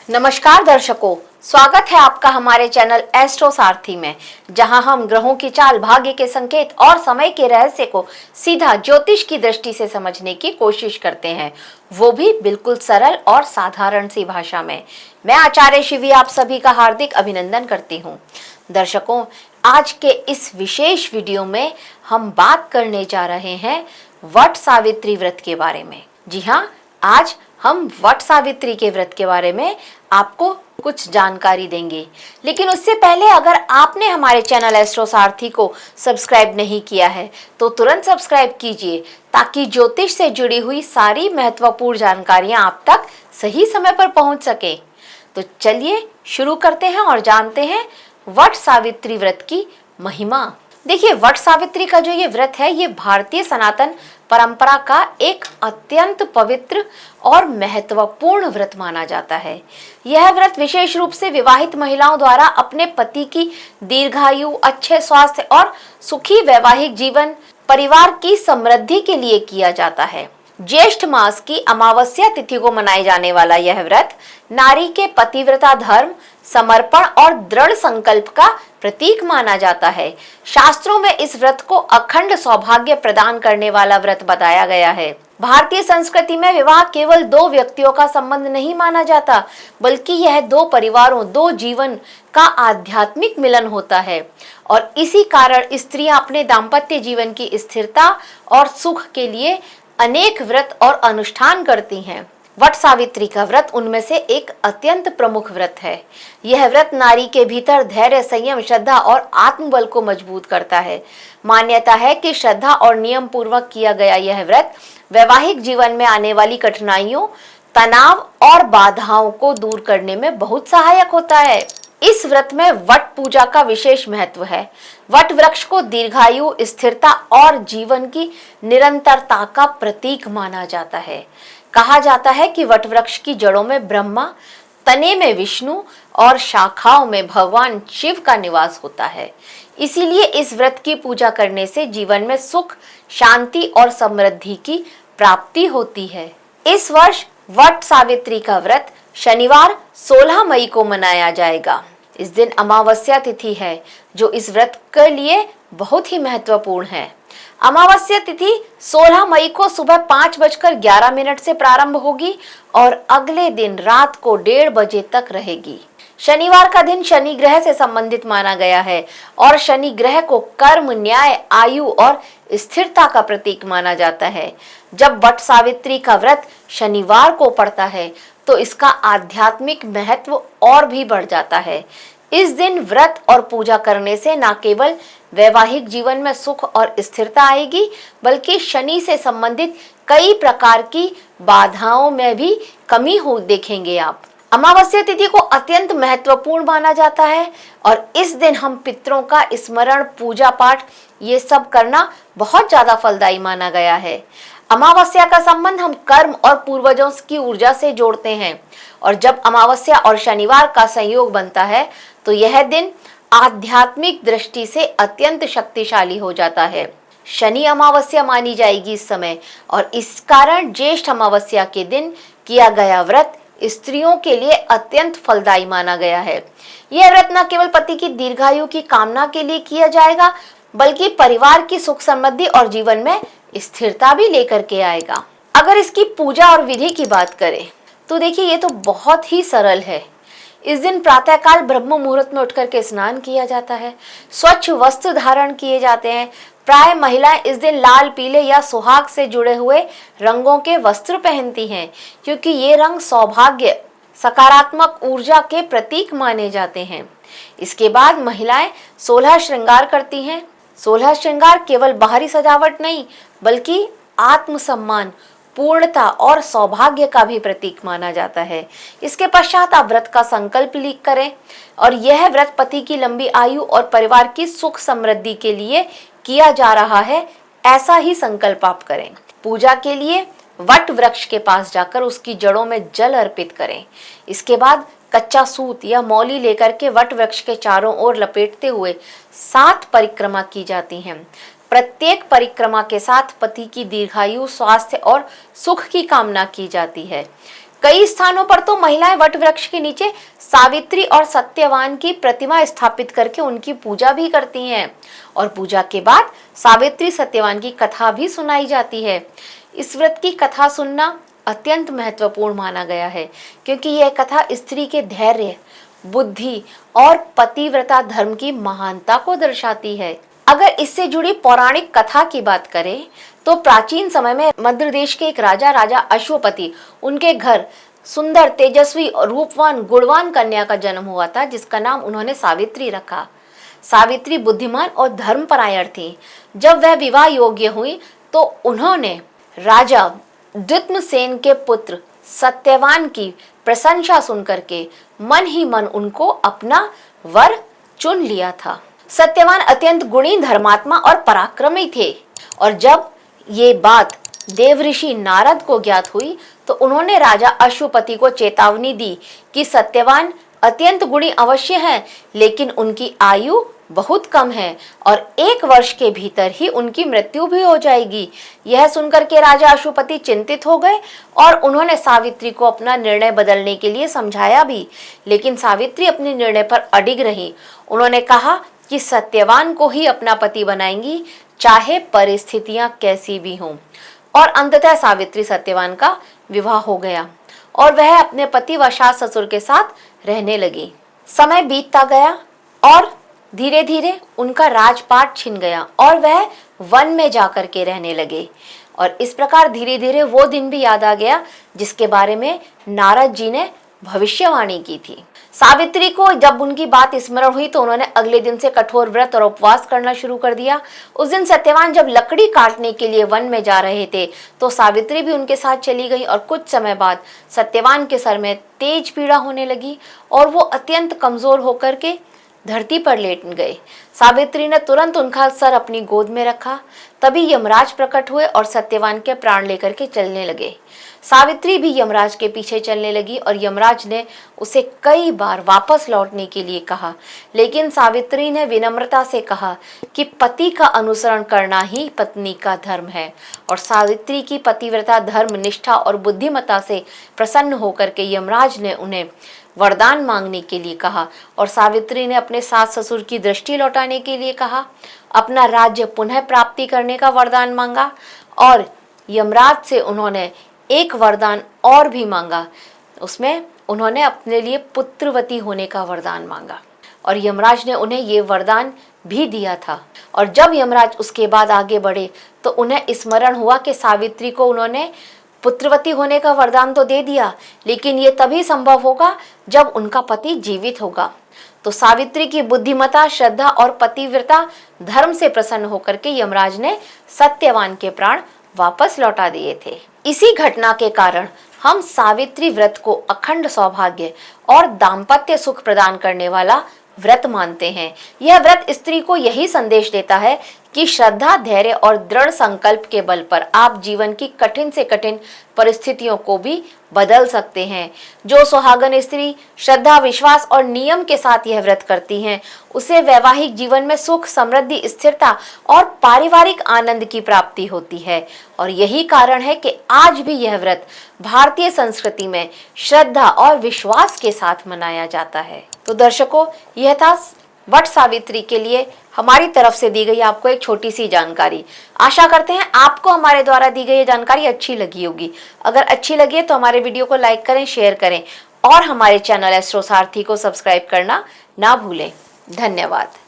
नमस्कार दर्शकों, स्वागत है आपका हमारे चैनल एस्ट्रो सारथी में, जहां हम ग्रहों की चाल, भाग्य के संकेत और समय के रहस्य को सीधा ज्योतिष की दृष्टि से समझने की कोशिश करते हैं, वो भी बिल्कुल सरल और साधारण सी भाषा में। मैं आचार्य शिवी आप सभी का हार्दिक अभिनंदन करती हूँ। दर्शकों, आज के इस विशेष वीडियो में हम बात करने जा रहे हैं वट सावित्री व्रत के बारे में। जी हाँ, आज हम वट सावित्री के व्रत के बारे में आपको कुछ जानकारी देंगे। लेकिन उससे पहले अगर आपने हमारे चैनल एस्ट्रो सारथी को सब्सक्राइब नहीं किया है तो तुरंत सब्सक्राइब कीजिए, ताकि ज्योतिष से जुड़ी हुई सारी महत्वपूर्ण जानकारियां आप तक सही समय पर पहुंच सके। तो चलिए शुरू करते हैं और जानते हैं वट सावित्री व्रत की महिमा। देखिए, वट सावित्री का जो ये व्रत है, ये भारतीय सनातन परंपरा का एक अत्यंत पवित्र और महत्वपूर्ण व्रत माना जाता है। यह व्रत विशेष रूप से विवाहित महिलाओं द्वारा अपने पति की दीर्घायु, अच्छे स्वास्थ्य और सुखी वैवाहिक जीवन, परिवार की समृद्धि के लिए किया जाता है। ज्येष्ठ मास की अमावस्या तिथि को मनाए जाने वाला यह व्रत नारी के पतिव्रता धर्म, समर्पण और दृढ़ संकल्प का प्रतीक माना जाता है। शास्त्रों में इस व्रत को अखंड सौभाग्य प्रदान करने वाला व्रत बताया गया है। भारतीय संस्कृति में विवाह केवल दो व्यक्तियों का संबंध नहीं माना जाता, बल्कि यह दो परिवारों, दो जीवन का आध्यात्मिक मिलन होता है। और इसी कारण स्त्रियां अपने दाम्पत्य जीवन की स्थिरता और सुख के लिए अनेक व्रत और अनुष्ठान करती हैं। वट सावित्री का व्रत उनमें से एक अत्यंत प्रमुख व्रत है। यह व्रत नारी के भीतर धैर्य, संयम, श्रद्धा और आत्मबल को मजबूत करता है। मान्यता है कि श्रद्धा और नियम पूर्वक किया गया यह व्रत वैवाहिक जीवन में आने वाली कठिनाइयों, तनाव और बाधाओं को दूर करने में बहुत सहायक होता है। इस व्रत में वट पूजा का विशेष महत्व है। वट वृक्ष को दीर्घायु, स्थिरता और जीवन की निरंतरता का प्रतीक माना जाता है। कहा जाता है कि वट वृक्ष की जड़ों में ब्रह्मा, तने में विष्णु और शाखाओं में भगवान शिव का निवास होता है। इसीलिए इस व्रत की पूजा करने से जीवन में सुख, शांति और समृद्धि की प्राप्ति होती है। इस वर्ष वट सावित्री का व्रत शनिवार 16 मई को मनाया जाएगा। इस दिन अमावस्या तिथि है, जो इस व्रत के लिए बहुत ही महत्वपूर्ण है। अमावस्या तिथि 16 मई को सुबह 5:11 से प्रारंभ होगी और अगले दिन रात को 1:30 बजे तक रहेगी। शनिवार का दिन शनि ग्रह से संबंधित माना गया है और शनि ग्रह को कर्म, न्याय, आयु और स्थिरता का प्रतीक माना जाता है। जब वट सावित्री का व्रत शनिवार को पड़ता है तो इसका आध्यात्मिक महत्व और भी बढ़ जाता है। इस दिन व्रत और पूजा करने से न केवल वैवाहिक जीवन में सुख और स्थिरता आएगी, बल्कि शनि से संबंधित कई प्रकार की बाधाओं में भी कमी हो देखेंगे आप। अमावस्या तिथि को अत्यंत महत्वपूर्ण माना जाता है और इस दिन हम पितरों का स्मरण, पूजा पाठ ये सब करना बहुत ज्यादा फलदायी माना गया है। अमावस्या का संबंध हम कर्म और पूर्वजों की ऊर्जा से जोड़ते हैं और जब अमावस्या और शनिवार का संयोग बनता है तो यह दिन आध्यात्मिक दृष्टि से अत्यंत शक्तिशाली हो जाता है। शनि अमावस्या मानी जाएगी इस समय और इस कारण ज्येष्ठ अमावस्या के दिन किया गया व्रत स्त्रियों के लिए अत्यंत फलदायी माना गया है। यह व्रत न केवल पति की दीर्घायु की कामना के लिए किया जाएगा, बल्कि परिवार की सुख समृद्धि और जीवन में स्थिरता भी लेकर के आएगा। अगर इसकी पूजा और विधि की बात करें तो देखिए, ये तो बहुत ही सरल है। इस दिन प्रातःकाल ब्रह्म मुहूर्त में उठकर के स्नान किया जाता है, स्वच्छ वस्त्र धारण किए जाते हैं। प्राय महिलाएं इस दिन लाल, पीले या सुहाग से जुड़े हुए रंगों के वस्त्र पहनती हैं, क्योंकि ये रंग सौभाग्य, सकारात्मक ऊर्जा के प्रतीक माने जाते हैं। इसके बाद महिलाएं 16 श्रृंगार करती हैं। 16 श्रृंगार केवल बाहरी सजावट नहीं, बल्कि आत्मसम्मान, पूर्णता और सौभाग्य का भी प्रतीक माना जाता है। इसके पश्चात आप व्रत का संकल्प लिख करें और यह व्रत पति की लंबी आयु और परिवार की सुख समृद्धि के लिए किया जा रहा है, ऐसा ही संकल्प आप करें। पूजा के लिए वट वृक्ष के पास जाकर उसकी जड़ों में जल अर्पित करें। इसके बाद कच्चा सूत या मौली लेकर के वट वृक्ष के चारों ओर लपेटते हुए 7 परिक्रमा की जाती हैं। प्रत्येक परिक्रमा के साथ पति की दीर्घायु, स्वास्थ्य और सुख की कामना की जाती है। कई स्थानों पर तो महिलाएं वट वृक्ष के नीचे सावित्री और सत्यवान की प्रतिमा स्थापित करके उनकी पूजा भी करती हैं और पूजा के बाद सावित्री सत्यवान की कथा भी सुनाई जाती है। इस व्रत की कथा सुनना अत्यंत महत्वपूर्ण माना गया है क्योंकि यह कथा स्त्री के धैर्य, बुद्धि और पतिव्रता धर्म की महानता को दर्शाती है। अगर इससे जुड़ी पौराणिक कथा की बात करें तो प्राचीन समय में मध्य देश के एक राजा अश्वपति, उनके घर सुंदर, तेजस्वी और रूपवान, गुणवान कन्या का जन्म हुआ था जिसका नाम उन्होंने सावित्री रखा। सावित्री बुद्धिमान और धर्मपरायण थी। जब वह विवाह योग्य हुई तो उन्होंने राजा द्युम्नसेन के पुत्र सत्यवान की प्रशंसा सुनकर के मन ही मन उनको अपना वर चुन लिया था। सत्यवान अत्यंत गुणी, धर्मात्मा और पराक्रमी थे और जब ये बात देवऋषि नारद को ज्ञात हुई तो उन्होंने राजा अश्वपति को चेतावनी दी कि सत्यवान अत्यंत गुणी अवश्य हैं, लेकिन उनकी आयु बहुत कम है और 1 वर्ष के भीतर ही उनकी मृत्यु भी हो जाएगी। यह सुनकर के राजा अश्वपति चिंतित हो गए और उन्होंने सावित्री को अपना निर्णय बदलने के लिए समझाया भी, लेकिन सावित्री अपने निर्णय पर अडिग रही। उन्होंने कहा कि सत्यवान को ही अपना पति बनाएंगी, चाहे परिस्थितियां कैसी भी हों। और अंततः सावित्री सत्यवान का विवाह हो गया और वह अपने पति व सास ससुर के साथ रहने लगी। समय बीतता गया और धीरे धीरे उनका राजपाट छिन गया और वह वन में जाकर के रहने लगे और इस प्रकार धीरे धीरे वो दिन भी याद आ गया जिसके बारे में नारद जी ने भविष्यवाणी की थी। सावित्री को जब उनकी बात स्मरण हुई तो उन्होंने अगले दिन से कठोर व्रत और उपवास करना शुरू कर दिया। उस दिन सत्यवान जब लकड़ी काटने के लिए वन में जा रहे थे तो सावित्री भी उनके साथ चली गई और कुछ समय बाद सत्यवान के सर में तेज पीड़ा होने लगी और वो अत्यंत कमजोर होकर के धरती पर लेट गए। सावित्री ने तुरंत उनका सर अपनी गोद में रखा। तभी यमराज प्रकट हुए और सत्यवान के प्राण लेकर के चलने लगे। सावित्री भी यमराज के पीछे चलने लगी और यमराज ने उसे कई बार वापस लौटने के लिए कहा, लेकिन सावित्री ने विनम्रता से कहा कि पति का अनुसरण करना ही पत्नी का धर्म है। और सावित्री की पतिव्रता, धर्म, निष्ठा और बुद्धिमत्ता से प्रसन्न होकर के यमराज ने उन्हें वरदान मांगने के लिए कहा और सावित्री ने अपने सास ससुर की दृष्टि लौटाने के लिए कहा, अपना राज्य पुनः प्राप्ति करने का वरदान मांगा और यमराज से उन्होंने एक वरदान और भी मांगा। उसमें उन्होंने अपने लिए पुत्रवती होने का वरदान मांगा और यमराज ने उन्हें ये वरदान भी दिया था। और जब यमराज उसके बाद आगे बढ़े तो उन्हें स्मरण हुआ कि सावित्री को उन्होंने पुत्रवती होने का वरदान तो दे दिया, लेकिन ये तभी संभव होगा जब उनका पति जीवित होगा। तो सावित्री की बुद्धिमत्ता, श्रद्धा और पतिव्रता धर्म से प्रसन्न होकर के यमराज ने सत्यवान के प्राण वापस लौटा दिए थे। इसी घटना के कारण हम सावित्री व्रत को अखंड सौभाग्य और दाम्पत्य सुख प्रदान करने वाला व्रत मानते हैं। यह व्रत स्त्री को यही संदेश देता है कि श्रद्धा, धैर्य और दृढ़ संकल्प के बल पर आप जीवन की कठिन से कठिन परिस्थितियों को भी बदल सकते हैं। जो सुहागन स्त्री श्रद्धा, विश्वास और नियम के साथ यह व्रत करती हैं, उसे वैवाहिक जीवन में सुख, समृद्धि, स्थिरता और पारिवारिक आनंद की प्राप्ति होती है। और यही कारण है कि आज भी यह व्रत भारतीय संस्कृति में श्रद्धा और विश्वास के साथ मनाया जाता है। तो दर्शकों, यह था वट सावित्री के लिए हमारी तरफ से दी गई आपको एक छोटी सी जानकारी। आशा करते हैं आपको हमारे द्वारा दी गई जानकारी अच्छी लगी होगी। अगर अच्छी लगी है तो हमारे वीडियो को लाइक करें, शेयर करें और हमारे चैनल एस्ट्रो सारथी को सब्सक्राइब करना ना भूलें। धन्यवाद।